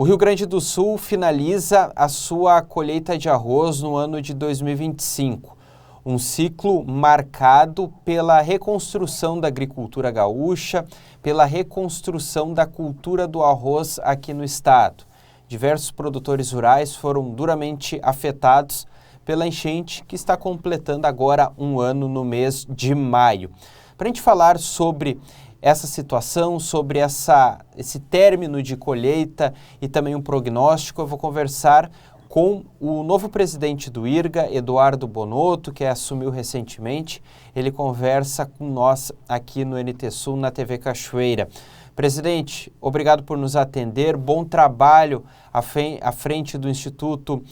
O Rio Grande do Sul finaliza a sua colheita de arroz no ano de 2025, um ciclo marcado pela reconstrução da agricultura gaúcha, pela reconstrução da cultura do arroz aqui no estado. Diversos produtores rurais foram duramente afetados pela enchente que está completando agora um ano no mês de maio. Para a gente falar sobre essa situação, sobre esse término de colheita e também um prognóstico, eu vou conversar com o novo presidente do IRGA, Eduardo Bonotto, que assumiu recentemente. Ele conversa com nós aqui no NT Sul, na TV Cachoeira. Presidente, obrigado por nos atender. Bom trabalho à frente do Instituto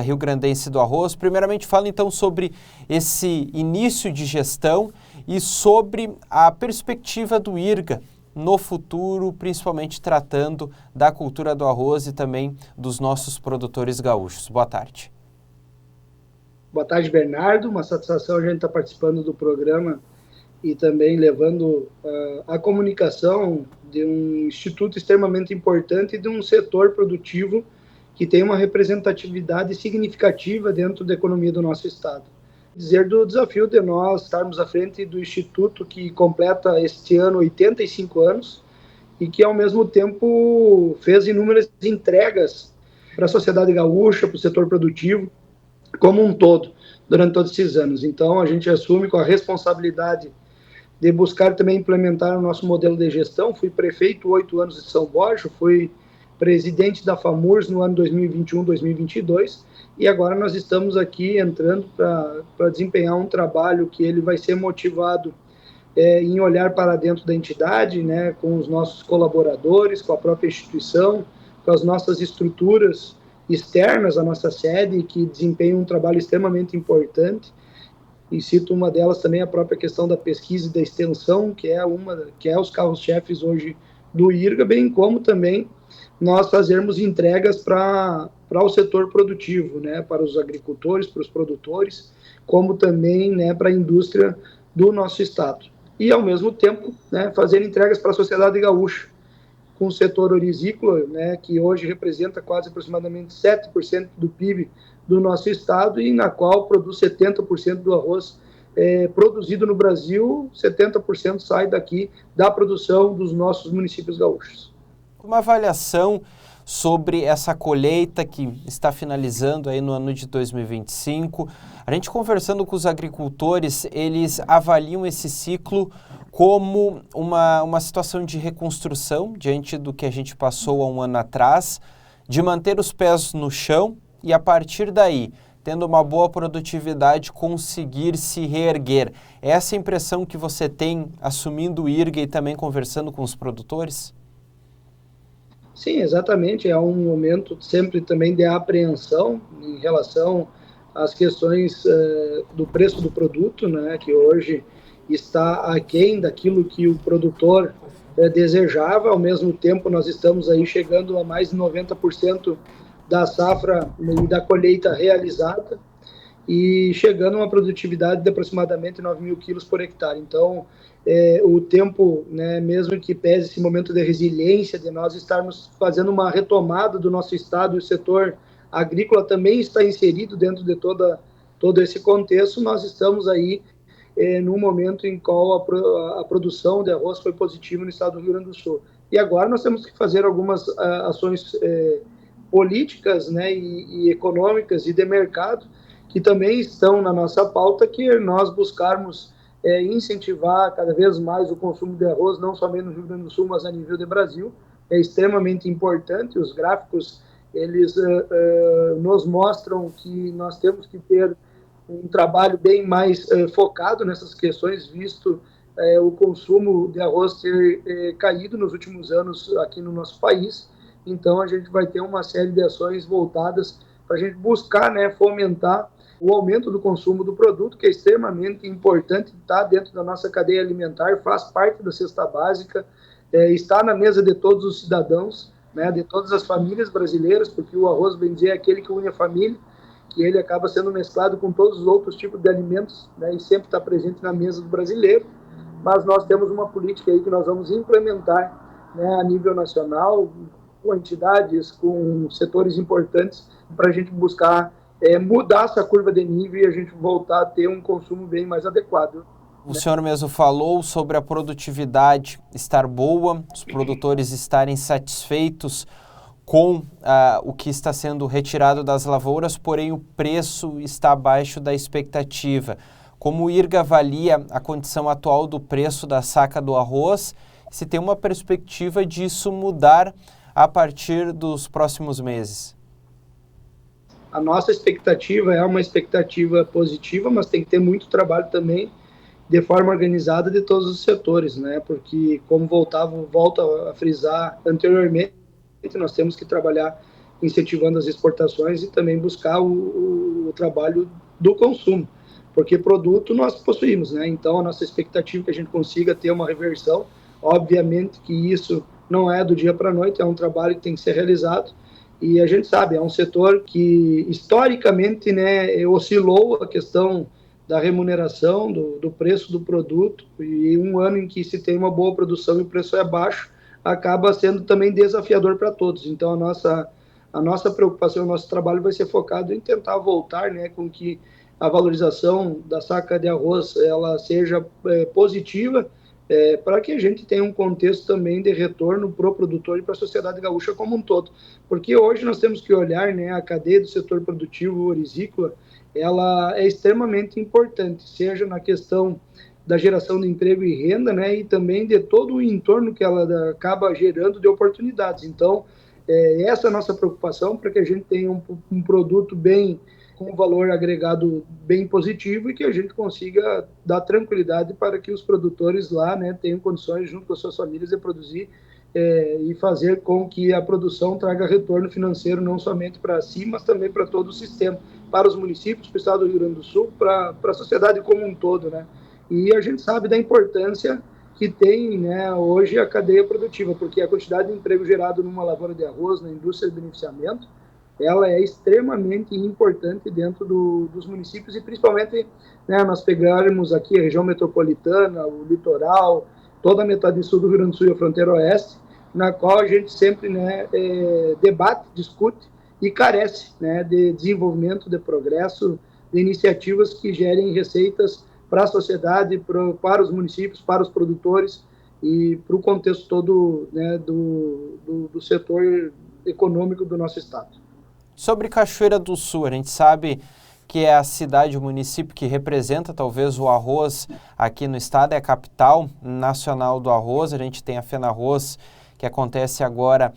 Rio Grandense do Arroz. Primeiramente, fala então sobre esse início de gestão e sobre a perspectiva do IRGA no futuro, principalmente tratando da cultura do arroz e também dos nossos produtores gaúchos. Boa tarde. Boa tarde, Bernardo. Uma satisfação a gente estar participando do programa e também levando a comunicação de um instituto extremamente importante e de um setor produtivo que tem uma representatividade significativa dentro da economia do nosso estado. Dizer do desafio de nós estarmos à frente do instituto que completa este ano 85 anos e que, ao mesmo tempo, fez inúmeras entregas para a sociedade gaúcha, para o setor produtivo, como um todo, durante todos esses anos. Então, a gente assume com a responsabilidade de buscar também implementar o nosso modelo de gestão. Fui prefeito 8 anos de São Borja, fui presidente da FAMURS no ano 2021-2022, e agora nós estamos aqui entrando para desempenhar um trabalho que ele vai ser motivado em olhar para dentro da entidade, né, com os nossos colaboradores, com a própria instituição, com as nossas estruturas externas à nossa sede, que desempenham um trabalho extremamente importante. E cito uma delas também, a própria questão da pesquisa e da extensão, que é os carros-chefes hoje do IRGA, bem como também nós fazermos entregas para o setor produtivo, né, para os agricultores, para os produtores, como também, né, para a indústria do nosso estado. E, ao mesmo tempo, né, fazer entregas para a sociedade gaúcha, com o setor orizícola, né, que hoje representa quase aproximadamente 7% do PIB do nosso estado e na qual produz 70% do arroz produzido no Brasil, 70% sai daqui da produção dos nossos municípios gaúchos. Uma avaliação sobre essa colheita que está finalizando aí no ano de 2025. A gente conversando com os agricultores, eles avaliam esse ciclo como uma situação de reconstrução diante do que a gente passou há um ano atrás, de manter os pés no chão e, a partir daí, tendo uma boa produtividade, conseguir se reerguer. É essa impressão que você tem assumindo o IRGA e também conversando com os produtores? Sim, exatamente. É um momento sempre também de apreensão em relação às questões do preço do produto, né, que hoje está aquém daquilo que o produtor desejava. Ao mesmo tempo, nós estamos aí chegando a mais de 90% da safra e da colheita realizada e chegando a uma produtividade de aproximadamente 9 mil quilos por hectare. Então, o tempo, né, mesmo que pese esse momento de resiliência, de nós estarmos fazendo uma retomada do nosso estado, e o setor agrícola também está inserido dentro de todo esse contexto, nós estamos aí num momento em qual a produção de arroz foi positiva no estado do Rio Grande do Sul. E agora nós temos que fazer algumas ações políticas, né, e econômicas e de mercado, que também estão na nossa pauta, que nós buscarmos incentivar cada vez mais o consumo de arroz, não somente no Rio Grande do Sul, mas a nível de Brasil. É extremamente importante. Os gráficos, eles nos mostram que nós temos que ter um trabalho bem mais focado nessas questões, visto o consumo de arroz ter caído nos últimos anos aqui no nosso país. Então, a gente vai ter uma série de ações voltadas para a gente buscar, né, fomentar o aumento do consumo do produto, que é extremamente importante, está dentro da nossa cadeia alimentar, faz parte da cesta básica, está na mesa de todos os cidadãos, né, de todas as famílias brasileiras, porque o arroz, bem dizer, é aquele que une a família, que ele acaba sendo mesclado com todos os outros tipos de alimentos, né, e sempre está presente na mesa do brasileiro. Mas nós temos uma política aí que nós vamos implementar, né, a nível nacional, entidades, com setores importantes, para a gente buscar mudar essa curva de nível e a gente voltar a ter um consumo bem mais adequado. O senhor mesmo falou sobre a produtividade estar boa, os produtores estarem satisfeitos com o que está sendo retirado das lavouras, porém o preço está abaixo da expectativa. Como o IRGA avalia a condição atual do preço da saca do arroz, se tem uma perspectiva disso mudar a partir dos próximos meses? A nossa expectativa é uma expectativa positiva, mas tem que ter muito trabalho também de forma organizada de todos os setores, né? Porque, como volto a frisar anteriormente, nós temos que trabalhar incentivando as exportações e também buscar o trabalho do consumo, porque produto nós possuímos, né? Então, a nossa expectativa é que a gente consiga ter uma reversão. Obviamente que isso não é do dia para a noite, é um trabalho que tem que ser realizado, e a gente sabe, é um setor que historicamente, né, oscilou a questão da remuneração, do preço do produto, e um ano em que se tem uma boa produção e o preço é baixo, acaba sendo também desafiador para todos. Então, a nossa preocupação, o nosso trabalho vai ser focado em tentar voltar, né, com que a valorização da saca de arroz ela seja positiva, para que a gente tenha um contexto também de retorno para o produtor e para a sociedade gaúcha como um todo. Porque hoje nós temos que olhar, né, a cadeia do setor produtivo orizícola, ela é extremamente importante, seja na questão da geração de emprego e renda, né, e também de todo o entorno que ela acaba gerando de oportunidades. Então, essa é a nossa preocupação, para que a gente tenha um produto bem, com um valor agregado bem positivo, e que a gente consiga dar tranquilidade para que os produtores lá, né, tenham condições, junto com as suas famílias, de produzir e fazer com que a produção traga retorno financeiro não somente para si, mas também para todo o sistema, para os municípios, para o estado do Rio Grande do Sul, para a sociedade como um todo, né? E a gente sabe da importância que tem, né, hoje a cadeia produtiva, porque a quantidade de emprego gerado numa lavoura de arroz, na indústria de beneficiamento, ela é extremamente importante dentro dos municípios, e principalmente, né, nós pegarmos aqui a região metropolitana, o litoral, toda a metade sul do Rio Grande do Sul e a fronteira oeste, na qual a gente sempre, né, debate, discute e carece, né, de desenvolvimento, de progresso, de iniciativas que gerem receitas para a sociedade, para os municípios, para os produtores e para o contexto todo, né, do setor econômico do nosso estado. Sobre Cachoeira do Sul, a gente sabe que é a cidade, o município que representa talvez o arroz aqui no estado, é a capital nacional do arroz. A gente tem a FENARROZ, que acontece agora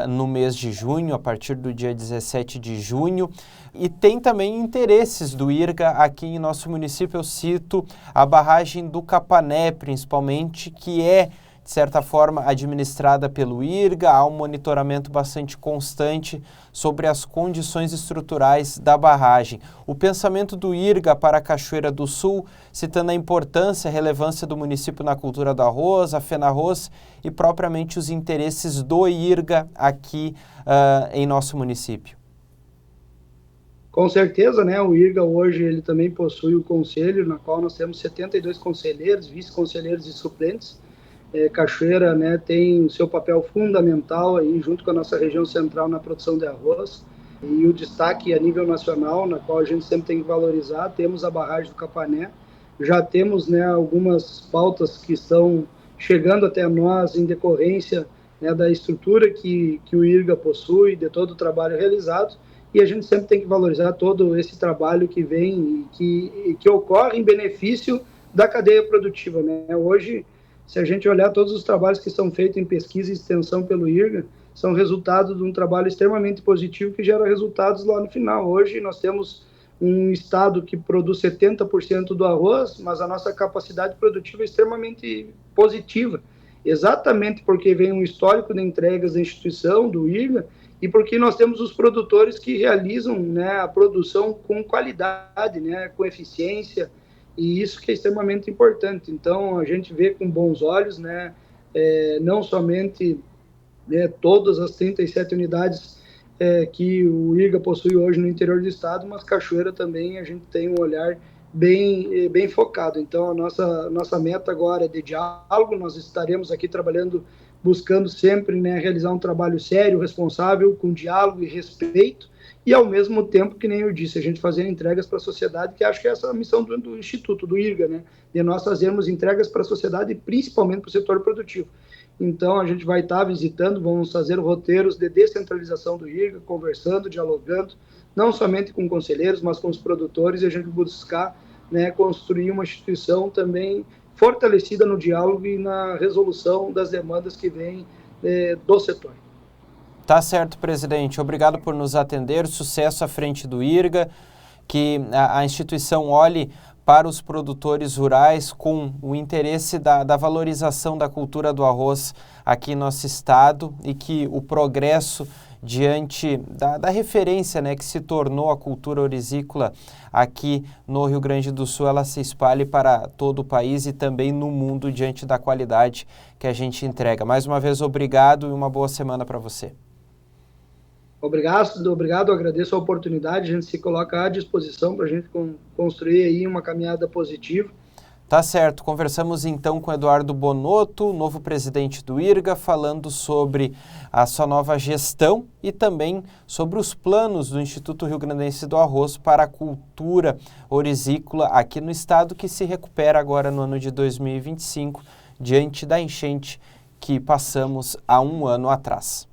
no mês de junho, a partir do dia 17 de junho. E tem também interesses do IRGA aqui em nosso município. Eu cito a barragem do Capané, principalmente, que é, de certa forma, administrada pelo IRGA. Há um monitoramento bastante constante sobre as condições estruturais da barragem. O pensamento do IRGA para a Cachoeira do Sul, citando a importância e a relevância do município na cultura do arroz, a FENARROZ e propriamente os interesses do IRGA aqui em nosso município. Com certeza, né, o IRGA hoje ele também possui o conselho, na qual nós temos 72 conselheiros, vice-conselheiros e suplentes. Cachoeira, né, tem o seu papel fundamental aí, junto com a nossa região central, na produção de arroz, e o destaque a nível nacional, na qual a gente sempre tem que valorizar. Temos a barragem do Capané, já temos, né, algumas pautas que estão chegando até nós em decorrência, né, da estrutura que o IRGA possui, de todo o trabalho realizado, e a gente sempre tem que valorizar todo esse trabalho que vem e que ocorre em benefício da cadeia produtiva, né? Hoje, se a gente olhar todos os trabalhos que são feitos em pesquisa e extensão pelo IRGA, são resultado de um trabalho extremamente positivo que gera resultados lá no final. Hoje nós temos um estado que produz 70% do arroz, mas a nossa capacidade produtiva é extremamente positiva, exatamente porque vem um histórico de entregas da instituição, do IRGA, e porque nós temos os produtores que realizam, né, a produção com qualidade, né, com eficiência, e isso que é extremamente importante. Então, a gente vê com bons olhos, né, não somente, né, todas as 37 unidades que o IRGA possui hoje no interior do estado, mas Cachoeira também a gente tem um olhar bem focado. Então, a nossa meta agora é de diálogo. Nós estaremos aqui trabalhando buscando sempre, né, realizar um trabalho sério, responsável, com diálogo e respeito, e ao mesmo tempo, que nem eu disse, a gente fazer entregas para a sociedade, que acho que é essa a missão do Instituto, do IRGA, né, de nós fazermos entregas para a sociedade, principalmente para o setor produtivo. Então, a gente vai estar visitando, vamos fazer roteiros de descentralização do IRGA, conversando, dialogando, não somente com conselheiros, mas com os produtores, e a gente buscar, né, construir uma instituição também fortalecida no diálogo e na resolução das demandas que vêm do setor. Tá certo, presidente. Obrigado por nos atender. Sucesso à frente do IRGA, que a instituição olhe para os produtores rurais com o interesse da valorização da cultura do arroz aqui em nosso estado e que o progresso diante da referência, né, que se tornou a cultura orizícola aqui no Rio Grande do Sul, ela se espalhe para todo o país e também no mundo diante da qualidade que a gente entrega. Mais uma vez, obrigado e uma boa semana para você. Obrigado, agradeço a oportunidade, a gente se coloca à disposição para a gente construir aí uma caminhada positiva. Tá certo, conversamos então com Eduardo Bonotto, novo presidente do IRGA, falando sobre a sua nova gestão e também sobre os planos do Instituto Rio Grandense do Arroz para a cultura orizícola aqui no estado, que se recupera agora no ano de 2025, diante da enchente que passamos há um ano atrás.